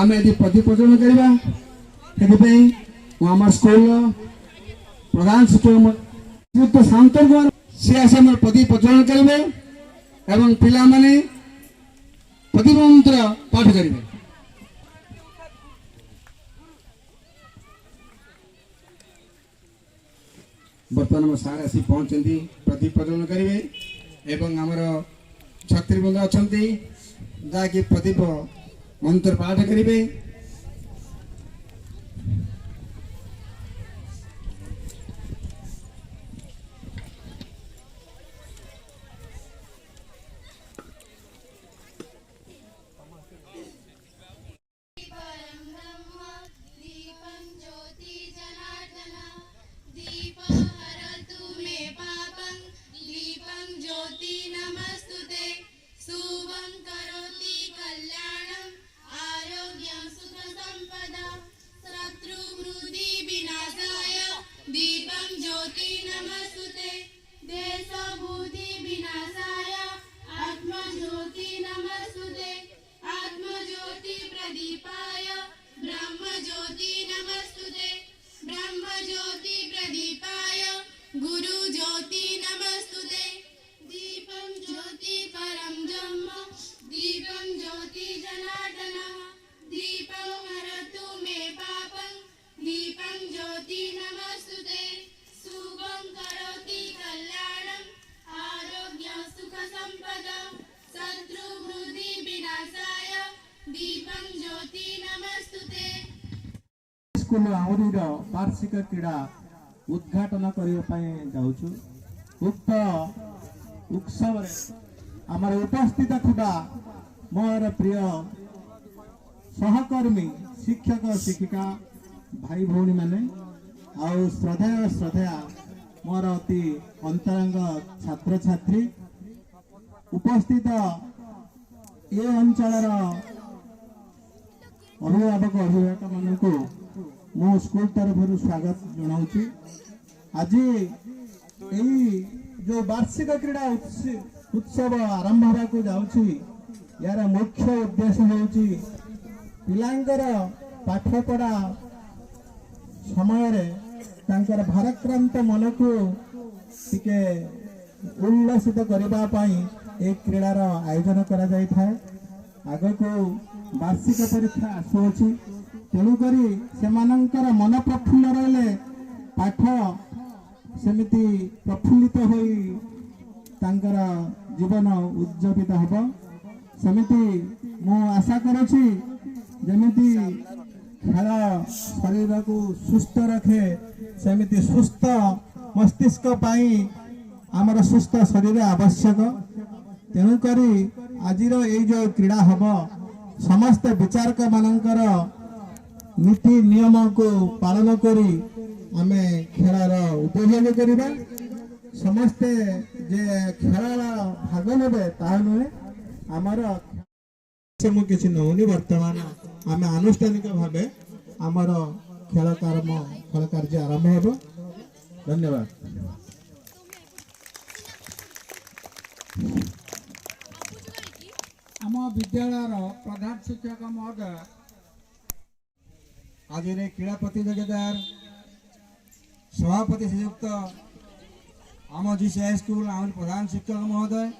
आम यदि प्रदीप प्रज्वलन करवा आम स्कूल प्रधान शिक्षक शांतन कुमार सी आसे प्रदीप प्रज्वलन करेंगे एवं पिला माने प्रदीप मंत्र पाठ करेंगे। बर्तमान सार आसी पहुंचती प्रदीप प्रज्वलन करेंगे एवं आमर छात्रीबृंद अच्छा जहाँकि प्रदीप मंत्र पाठ करेंगे। गुरु ज्योति नमस्तुते दीपं ज्योति परं ब्रह्म दीपं ज्योति जनार्दन दीपं हरतु मे पापं दीपं ज्योति नमस्तुते शुभं करोति कल्याणं आरोग्य सुख संपदा शत्रुवृद्धि विनाशाय दीपं ज्योति नमस्तुते। स्कूल आहुरीर वार्षिक क्रीड़ा उद्घाटन करने जाऊँ। उक्त उत्सव आमर उपस्थित थिबा मोर प्रिय सहकर्मी शिक्षक शिक्षिका भाई भौणी माने आउ श्रद्धेय श्रद्धेया मोर अति अंतरंग छात्र छात्री उपस्थित ये अंचल अभिभावक अभिभावक मानक मो स्कूल तरफ स्वागत जनाऊँ। आज जो वार्षिक क्रीड़ा उत्सव आरंभ होगा जाऊँ यार मुख्य उद्देश्य होची पिलांकर पाठपढ़ा समय तांकर भारक्रांत मन को टिके उल्लसित करने एक क्रीडार आयोजन करा जाय था। आग को वार्षिक परीक्षा आसुची तेणुक से मन प्रफुल्ल रहिले पाठ सेमिति प्रफुल्लित होई तांकर जीवन उज्जीवित हम सेमिति मु आशा करुछि जेमिति खेल शरीर को सुस्थ रखे सेमिति सुस्थ मस्तिष्क पाई आमर सुस्थ शरीर आवश्यक। तेणुक आज जो क्रीड़ा हम समस्त विचारक मानकर नीति नियम को पालन करी आमे खेलार उपभोग करिबा समस्ते जे खेलार भाग नेबे ता नुहे आमर से किसी नौनी वर्तमान आमे आनुष्ठानिक भावे आमर खेल कार्य आरंभ हो। धन्यवाद। आम विद्यालय प्रधान शिक्षक महोदय आज क्रीड़ा प्रतियोगितार सभापति श्रीयुक्त आम जीसी स्कूल आम प्रधान शिक्षक महोदय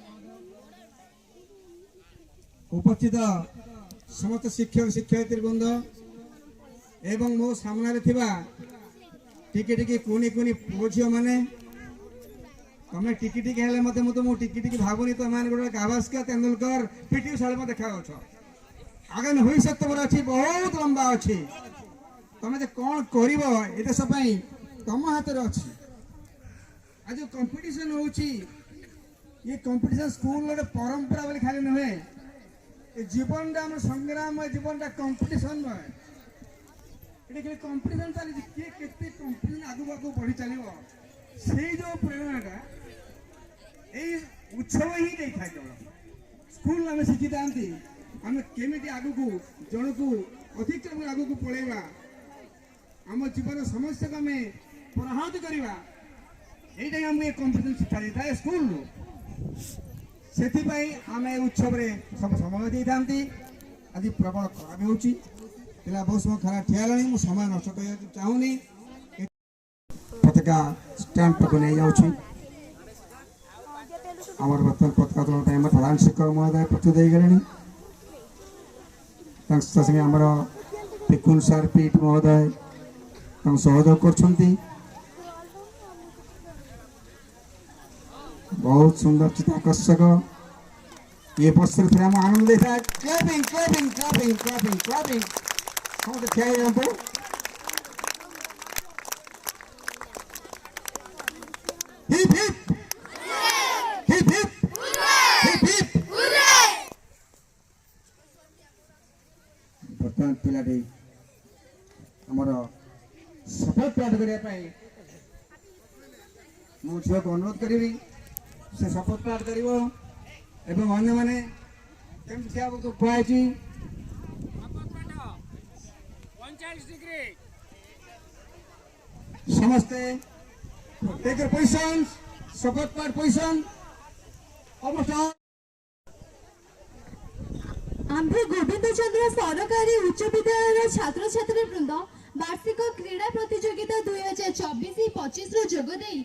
उपस्थित समस्त शिक्षक शिक्षयित्री वृंद एवं मो सामने टिके टिके कुनी कुनी पुओ झील मैंने तुम्हें टिकी टिकी हेले मत मु टिकी टिकी भावुनी तो मैंने गोटे गावस्कर तेंदुलकर पीटी उषा मत देखा आगे भविष्य तुम अच्छी बहुत लंबा अच्छी तुम कौन कर देश तुम हाथ में अच्छी। आज जो कंपटीशन होची ये कंपटीशन स्कूल गोटे परंपरा बोली खाली नुहे जीवन टाइम संग्राम जीवन टा कंपटीशन नुहे ये कंपटीशन चली किए केते कंपटीशन आगु आगु बढ़ी चलो से जो प्रेरणाटा यही उत्सव ही नहीं था केवल स्कूल आम शिखी था आम केमी आग को जन को अतिक्रम आग को पलैवा आम जीवन समस्या को आम प्रहत करवा यही आमको कंपटीशन शिक्षा देता है स्कूल से आम उत्सव सब समय दे था आज प्रबल खरा भी हो पिला बहुत समय खरा ठिया लानी मु समय नष्ट कर चाहूनी पताका स्टैंड पर नहीं जाउछि हमर बर्तमान पताका तो टाइम प्रधान शिक्षक महोदय प्रति दे गेलनी संगे हमर पिकुन सर पीठ महोदय हम सहयोग करछंती बहुत सुंदर चित्ताकर्षक ये पोस्टर थे हम आनंद लेता clapping clapping clapping clapping clapping हम तो क्या है हमको hip hip hip hip hip hip बर्तमान पिलाटी हमर सपोर्ट पाठ करिया पाई मु झियो को अनुरोध करिवी से सपोर्ट पाठ करिवो एवं अन्य माने केम छिया को पाइची 39 डिग्री समस्ते take your position support part position almost आम्भे गोविंद चंद्र सरकारी उच्च विद्यालय छात्र छात्री वृंद वार्षिक क्रीड़ा प्रतियोगिता 2024-25 जोग देई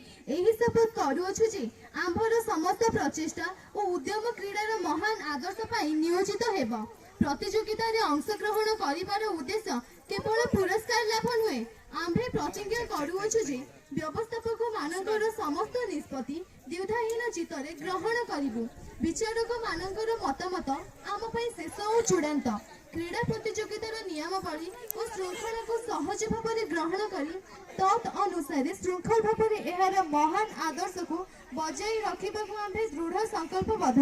शपथ करुअछु जे आम्भर समस्त प्रचेष्टा और उद्यम क्रीडार महान आदर्श पाई नियोजित हेब। प्रतियोगिता रे अंशग्रहण करिवार उद्देश्य केवल पुरस्कार लाभ नुहे आम्भे प्रतिज्ञा करुअछु जे व्यवस्थापक मानकर समस्त निष्पत्ति द्विधाहीन चित्तरे ग्रहण करिबु। विचारक मानकर मतामत आम पई शेष और चूड़ांत क्रीड़ा प्रतियोगितार नियमावली और श्रृंखला को सहज भाव ग्रहण करी तत् अनुसार श्रृंखल भाव एहार महान आदर्श को बजाई रखा आम्भे दृढ़ संकल्पबद्ध।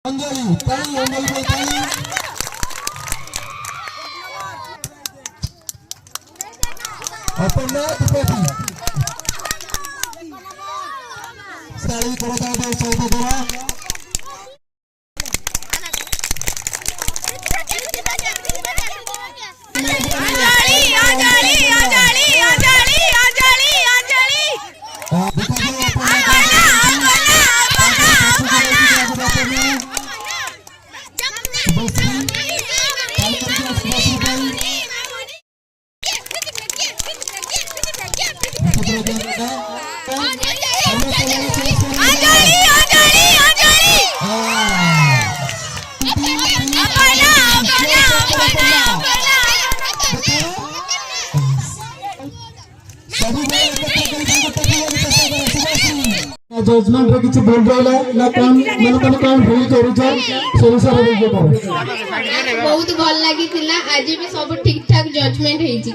अंजलि ताली अंजलि को ताली अपना त्रिपाठी साड़ी करता है सौदा द्वारा जजमेंट रे किछ बोल रहला ना कोन मन कोन भूल करू छ से विषय रे बहुत भल लागी थिला आज भी सब ठीक ठाक जजमेंट हेची।